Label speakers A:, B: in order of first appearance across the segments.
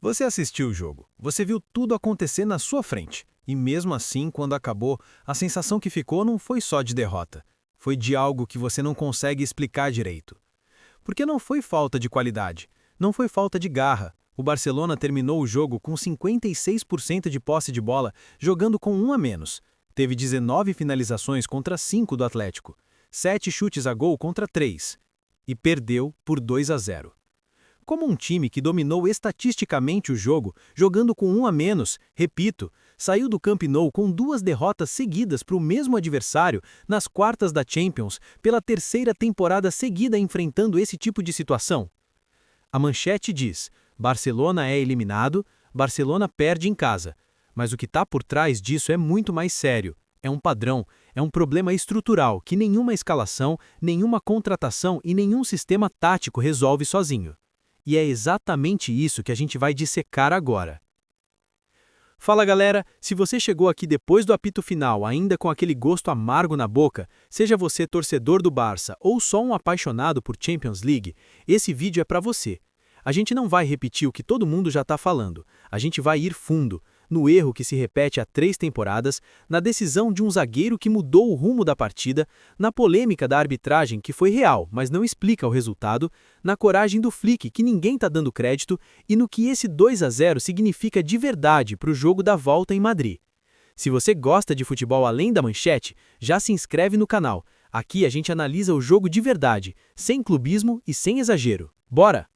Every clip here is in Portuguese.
A: Você assistiu o jogo, você viu tudo acontecer na sua frente. E mesmo assim, quando acabou, a sensação que ficou não foi só de derrota. Foi de algo que você não consegue explicar direito. Porque não foi falta de qualidade, não foi falta de garra. O Barcelona terminou o jogo com 56% de posse de bola, jogando com um a menos. Teve 19 finalizações contra 5 do Atlético, 7 chutes a gol contra 3. E perdeu por 2-0. Como um time que dominou estatisticamente o jogo, jogando com um a menos, repito, saiu do Camp Nou com 2 derrotas seguidas para o mesmo adversário nas quartas da Champions, pela terceira temporada seguida enfrentando esse tipo de situação? A manchete diz: Barcelona é eliminado, Barcelona perde em casa. Mas o que está por trás disso é muito mais sério. É um padrão, é um problema estrutural que nenhuma escalação, nenhuma contratação e nenhum sistema tático resolve sozinho. E é exatamente isso que a gente vai dissecar agora. Fala galera, se você chegou aqui depois do apito final ainda com aquele gosto amargo na boca, seja você torcedor do Barça ou só um apaixonado por Champions League, esse vídeo é para você. A gente não vai repetir o que todo mundo já está falando, a gente vai ir fundo, no erro que se repete há 3 temporadas, na decisão de um zagueiro que mudou o rumo da partida, na polêmica da arbitragem que foi real, mas não explica o resultado, na coragem do Flick que ninguém está dando crédito e no que esse 2-0 significa de verdade para o jogo da volta em Madrid. Se você gosta de futebol além da manchete, já se inscreve no canal. Aqui a gente analisa o jogo de verdade, sem clubismo e sem exagero. Bora!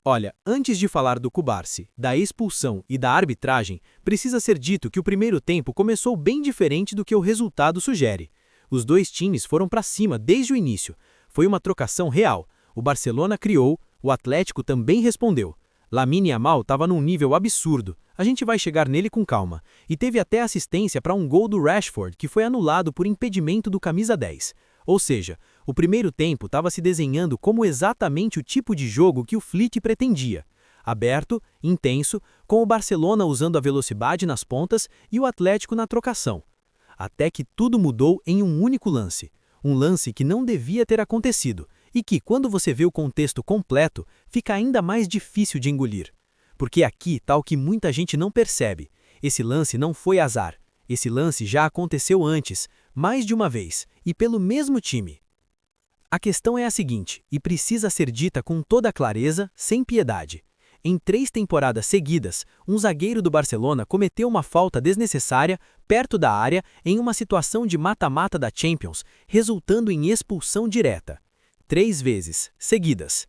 A: Olha, antes de falar do Cubarsí, da expulsão e da arbitragem, precisa ser dito que o primeiro tempo começou bem diferente do que o resultado sugere. Os dois times foram para cima desde o início. Foi uma trocação real. O Barcelona criou, o Atlético também respondeu. Lamine Yamal estava num nível absurdo. A gente vai chegar nele com calma. E teve até assistência para um gol do Rashford, que foi anulado por impedimento do camisa 10. Ou seja, o primeiro tempo estava se desenhando como exatamente o tipo de jogo que o Flick pretendia. Aberto, intenso, com o Barcelona usando a velocidade nas pontas e o Atlético na trocação. Até que tudo mudou em um único lance. Um lance que não devia ter acontecido e que, quando você vê o contexto completo, fica ainda mais difícil de engolir. Porque aqui está o que muita gente não percebe. Esse lance não foi azar. Esse lance já aconteceu antes, mais de uma vez, e pelo mesmo time. A questão é a seguinte, e precisa ser dita com toda clareza, sem piedade. Em 3 temporadas seguidas, um zagueiro do Barcelona cometeu uma falta desnecessária perto da área em uma situação de mata-mata da Champions, resultando em expulsão direta. 3 vezes, seguidas.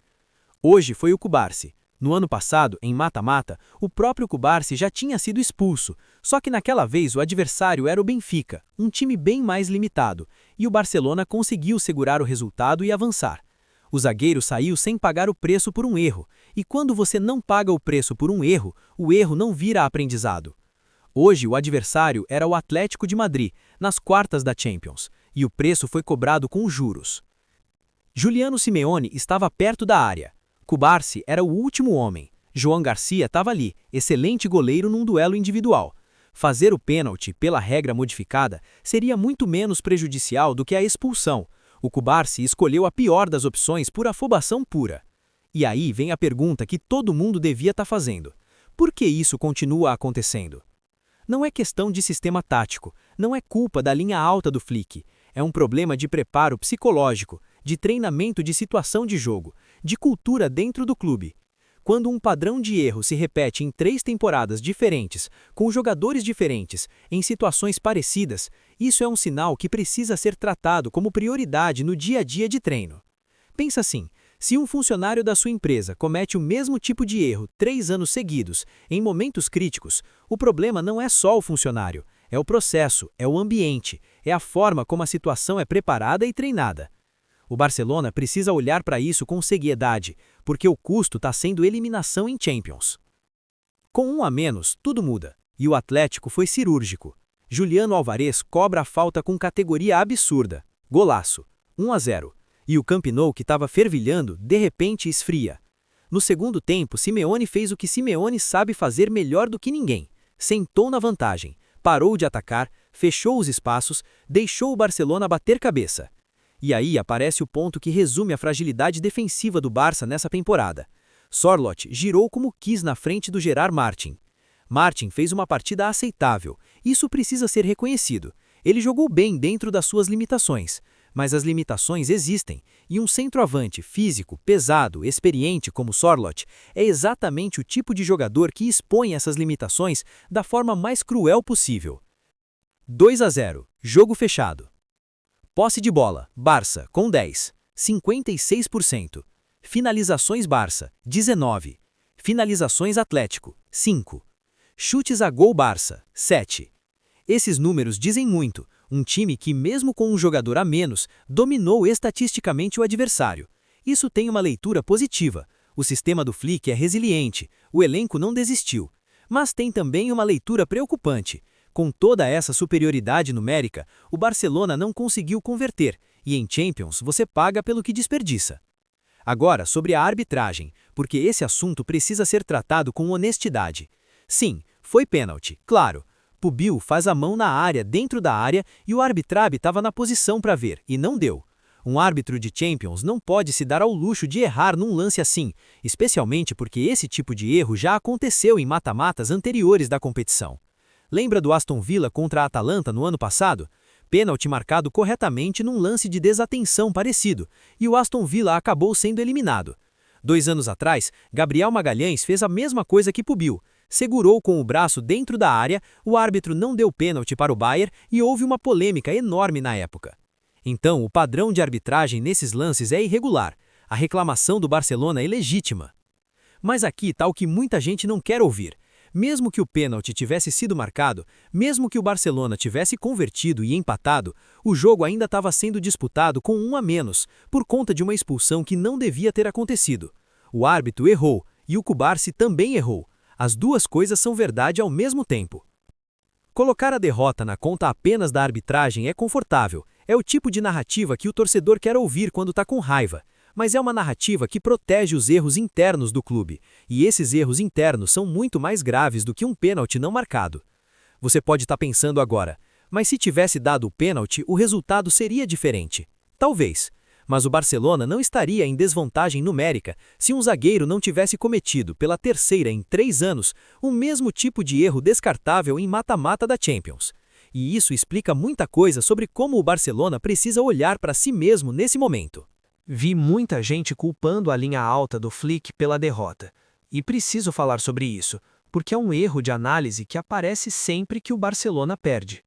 A: Hoje foi o Cubarsí. No ano passado, em mata-mata, o próprio Cubarsí já tinha sido expulso, só que naquela vez o adversário era o Benfica, um time bem mais limitado, e o Barcelona conseguiu segurar o resultado e avançar. O zagueiro saiu sem pagar o preço por um erro, e quando você não paga o preço por um erro, o erro não vira aprendizado. Hoje o adversário era o Atlético de Madrid, nas quartas da Champions, e o preço foi cobrado com juros. Juliano Simeone estava perto da área. Cubarsí era o último homem. João Garcia estava ali, excelente goleiro num duelo individual. Fazer o pênalti, pela regra modificada, seria muito menos prejudicial do que a expulsão. O Cubarsí escolheu a pior das opções por afobação pura. E aí vem a pergunta que todo mundo devia estar fazendo. Por que isso continua acontecendo? Não é questão de sistema tático, não é culpa da linha alta do Flick. É um problema de preparo psicológico, de treinamento de situação de jogo, de cultura dentro do clube. Quando um padrão de erro se repete em 3 temporadas diferentes, com jogadores diferentes, em situações parecidas, isso é um sinal que precisa ser tratado como prioridade no dia a dia de treino. Pensa assim, se um funcionário da sua empresa comete o mesmo tipo de erro 3 anos seguidos, em momentos críticos, o problema não é só o funcionário, é o processo, é o ambiente, é a forma como a situação é preparada e treinada. O Barcelona precisa olhar para isso com seriedade, porque o custo está sendo eliminação em Champions. Com um a menos, tudo muda, e o Atlético foi cirúrgico. Juliano Álvarez cobra a falta com categoria absurda. Golaço, 1-0. E o Camp Nou, que estava fervilhando, de repente esfria. No segundo tempo, Simeone fez o que Simeone sabe fazer melhor do que ninguém. Sentou na vantagem, parou de atacar, fechou os espaços, deixou o Barcelona bater cabeça. E aí aparece o ponto que resume a fragilidade defensiva do Barça nessa temporada.
B: Sorloth girou como quis na frente do Gerard Martin. Martin fez uma partida aceitável, isso precisa ser reconhecido. Ele jogou bem dentro das suas limitações, mas as limitações existem, e um centroavante físico, pesado, experiente como Sorloth é exatamente o tipo de jogador que expõe essas limitações da forma mais cruel possível. 2-0, jogo fechado. Posse de bola, Barça, com 10, 56%. Finalizações Barça, 19. Finalizações Atlético, 5. Chutes a gol Barça, 7. Esses números dizem muito, um time que mesmo com um jogador a menos, dominou estatisticamente o adversário. Isso tem uma leitura positiva, o sistema do Flick é resiliente, o elenco não desistiu. Mas tem também uma leitura preocupante. Com toda essa superioridade numérica, o Barcelona não conseguiu converter, e em Champions você paga pelo que desperdiça. Agora, sobre a arbitragem, porque esse assunto precisa ser tratado com honestidade. Sim, foi pênalti, claro. Pubil faz a mão na área, dentro da área, e o arbitrave estava na posição para ver, e não deu. Um árbitro de Champions não pode se dar ao luxo de errar num lance assim, especialmente porque esse tipo de erro já aconteceu em mata-matas anteriores da competição. Lembra do Aston Villa contra a Atalanta no ano passado? Pênalti marcado corretamente num lance de desatenção parecido, e o Aston Villa acabou sendo eliminado. 2 anos atrás, Gabriel Magalhães fez a mesma coisa que Pubil. Segurou com o braço dentro da área, o árbitro não deu pênalti para o Bayern e houve uma polêmica enorme na época. Então, o padrão de arbitragem nesses lances é irregular. A reclamação do Barcelona é legítima. Mas aqui está o que muita gente não quer ouvir. Mesmo que o pênalti tivesse sido marcado, mesmo que o Barcelona tivesse convertido e empatado, o jogo ainda estava sendo disputado com 1 a menos, por conta de uma expulsão que não devia ter acontecido. O árbitro errou e o Cubarsí também errou. As duas coisas são verdade ao mesmo tempo. Colocar a derrota na conta apenas da arbitragem é confortável, é o tipo de narrativa que o torcedor quer ouvir quando está com raiva. Mas é uma narrativa que protege os erros internos do clube, e esses erros internos são muito mais graves do que um pênalti não marcado. Você pode estar pensando agora, mas se tivesse dado o pênalti, o resultado seria diferente. Talvez, mas o Barcelona não estaria em desvantagem numérica se um zagueiro não tivesse cometido, pela terceira em 3 anos, o mesmo tipo de erro descartável em mata-mata da Champions. E isso explica muita coisa sobre como o Barcelona precisa olhar para si mesmo nesse momento.
C: Vi muita gente culpando a linha alta do Flick pela derrota. E preciso falar sobre isso, porque é um erro de análise que aparece sempre que o Barcelona perde.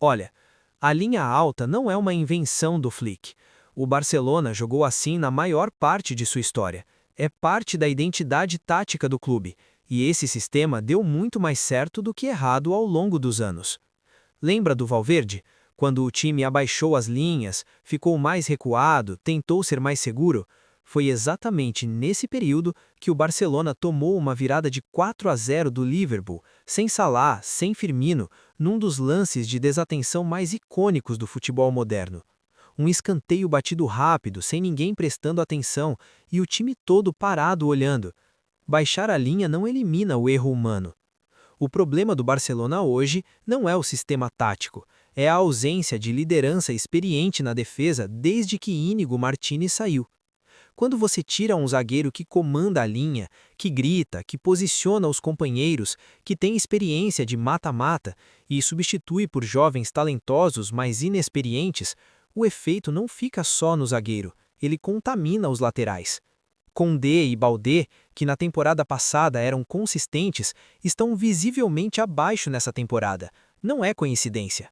C: Olha, a linha alta não é uma invenção do Flick. O Barcelona jogou assim na maior parte de sua história. É parte da identidade tática do clube, e esse sistema deu muito mais certo do que errado ao longo dos anos. Lembra do Valverde? Quando o time abaixou as linhas, ficou mais recuado, tentou ser mais seguro, foi exatamente nesse período que o Barcelona tomou uma virada de 4-0 do Liverpool, sem Salah, sem Firmino, num dos lances de desatenção mais icônicos do futebol moderno. Um escanteio batido rápido, sem ninguém prestando atenção, e o time todo parado olhando. Baixar a linha não elimina o erro humano. O problema do Barcelona hoje não é o sistema tático, é a ausência de liderança experiente na defesa desde que Íñigo Martínez saiu. Quando você tira um zagueiro que comanda a linha, que grita, que posiciona os companheiros, que tem experiência de mata-mata e substitui por jovens talentosos, mas inexperientes, o efeito não fica só no zagueiro, ele contamina os laterais. Condé e Baldé, que na temporada passada eram consistentes, estão visivelmente abaixo nessa temporada. Não é coincidência.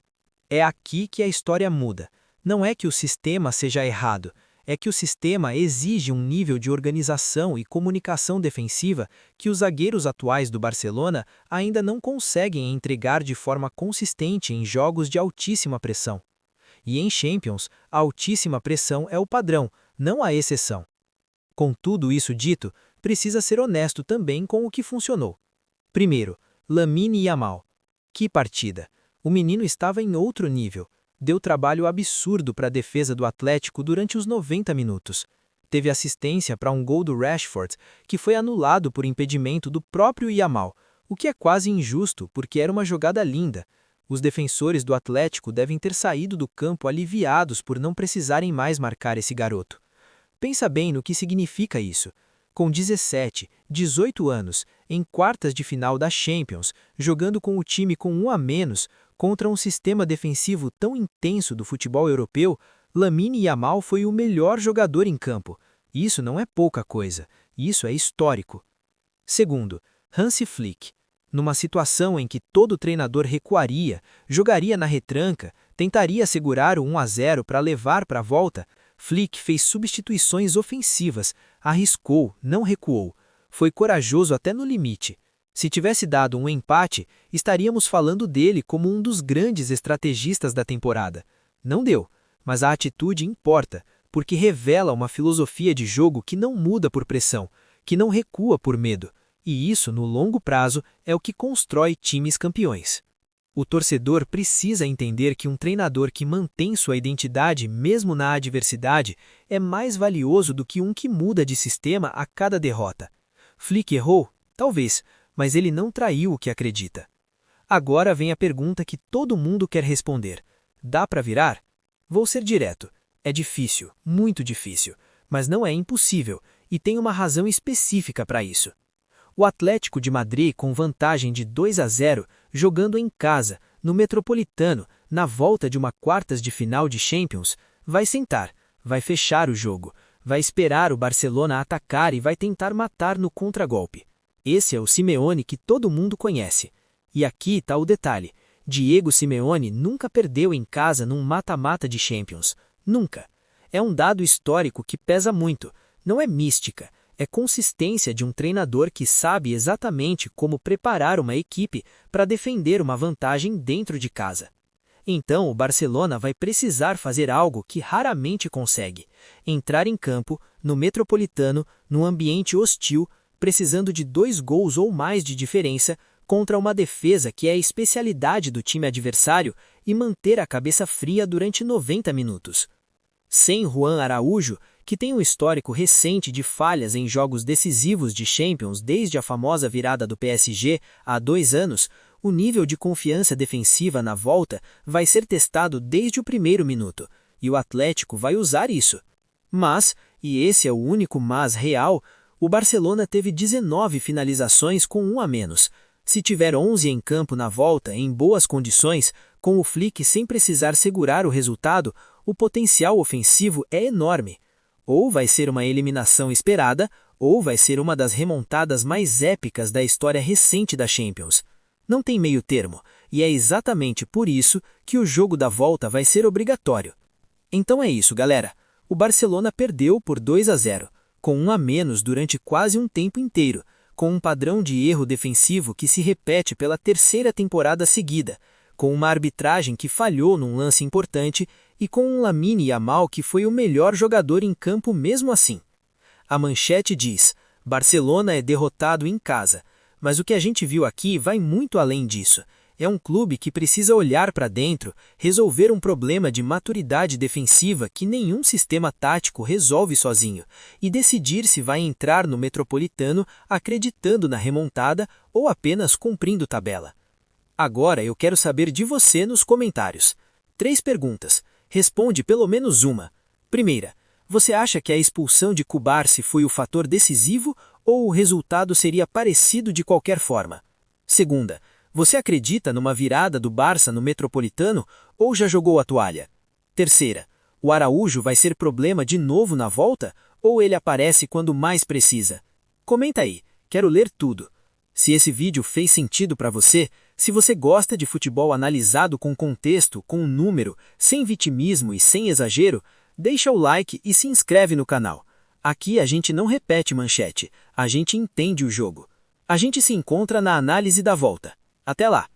C: É aqui que a história muda. Não é que o sistema seja errado, é que o sistema exige um nível de organização e comunicação defensiva que os zagueiros atuais do Barcelona ainda não conseguem entregar de forma consistente em jogos de altíssima pressão. E em Champions, a altíssima pressão é o padrão, não a exceção. Com tudo isso dito, precisa ser honesto também com o que funcionou. Primeiro, Lamine Yamal. Que partida! O menino estava em outro nível. Deu trabalho absurdo para a defesa do Atlético durante os 90 minutos. Teve assistência para um gol do Rashford, que foi anulado por impedimento do próprio Yamal, o que é quase injusto porque era uma jogada linda. Os defensores do Atlético devem ter saído do campo aliviados por não precisarem mais marcar esse garoto. Pensa bem no que significa isso. Com 17, 18 anos, em quartas de final da Champions, jogando com o time com um a menos, contra um sistema defensivo tão intenso do futebol europeu, Lamine Yamal foi o melhor jogador em campo. Isso não é pouca coisa, isso é histórico. Segundo, Hansi Flick. Numa situação em que todo treinador recuaria, jogaria na retranca, tentaria segurar o 1-0 para levar para a volta, Flick fez substituições ofensivas, arriscou, não recuou. Foi corajoso até no limite. Se tivesse dado um empate, estaríamos falando dele como um dos grandes estrategistas da temporada. Não deu, mas a atitude importa, porque revela uma filosofia de jogo que não muda por pressão, que não recua por medo. E isso, no longo prazo, é o que constrói times campeões. O torcedor precisa entender que um treinador que mantém sua identidade mesmo na adversidade é mais valioso do que um que muda de sistema a cada derrota. Flick errou? Talvez, mas ele não traiu o que acredita. Agora vem a pergunta que todo mundo quer responder. Dá para virar? Vou ser direto. É difícil, muito difícil, mas não é impossível, e tem uma razão específica para isso. O Atlético de Madrid com vantagem de 2-0, jogando em casa, no Metropolitano, na volta de uma quartas de final de Champions, vai sentar, vai fechar o jogo, vai esperar o Barcelona atacar e vai tentar matar no contragolpe. Esse é o Simeone que todo mundo conhece. E aqui está o detalhe. Diego Simeone nunca perdeu em casa num mata-mata de Champions. Nunca. É um dado histórico que pesa muito. Não é mística. É consistência de um treinador que sabe exatamente como preparar uma equipe para defender uma vantagem dentro de casa. Então o Barcelona vai precisar fazer algo que raramente consegue: entrar em campo, no Metropolitano, num ambiente hostil, precisando de 2 gols ou mais de diferença, contra uma defesa que é a especialidade do time adversário, e manter a cabeça fria durante 90 minutos. Sem Juan Araújo, que tem um histórico recente de falhas em jogos decisivos de Champions desde a famosa virada do PSG há 2 anos, o nível de confiança defensiva na volta vai ser testado desde o primeiro minuto, e o Atlético vai usar isso. Mas, e esse é o único mas real, o Barcelona teve 19 finalizações com 1 a menos. Se tiver 11 em campo na volta, em boas condições, com o Flick sem precisar segurar o resultado, o potencial ofensivo é enorme. Ou vai ser uma eliminação esperada, ou vai ser uma das remontadas mais épicas da história recente da Champions. Não tem meio termo, e é exatamente por isso que o jogo da volta vai ser obrigatório. Então é isso, galera. O Barcelona perdeu por 2-0, com 1 a menos durante quase um tempo inteiro, com um padrão de erro defensivo que se repete pela 3ª temporada seguida, com uma arbitragem que falhou num lance importante e com um Lamine Yamal que foi o melhor jogador em campo mesmo assim. A manchete diz: Barcelona é derrotado em casa, mas o que a gente viu aqui vai muito além disso. É um clube que precisa olhar para dentro, resolver um problema de maturidade defensiva que nenhum sistema tático resolve sozinho, e decidir se vai entrar no Metropolitano acreditando na remontada ou apenas cumprindo tabela. Agora eu quero saber de você nos comentários. 3 perguntas. Responde pelo menos uma. Primeira, você acha que a expulsão de Cubarsí foi o fator decisivo ou o resultado seria parecido de qualquer forma? Segunda, você acredita numa virada do Barça no Metropolitano ou já jogou a toalha? Terceira, o Araújo vai ser problema de novo na volta ou ele aparece quando mais precisa? Comenta aí, quero ler tudo. Se esse vídeo fez sentido para você, se você gosta de futebol analisado com contexto, com número, sem vitimismo e sem exagero, deixa o like e se inscreve no canal. Aqui a gente não repete manchete, a gente entende o jogo. A gente se encontra na análise da volta. Até lá!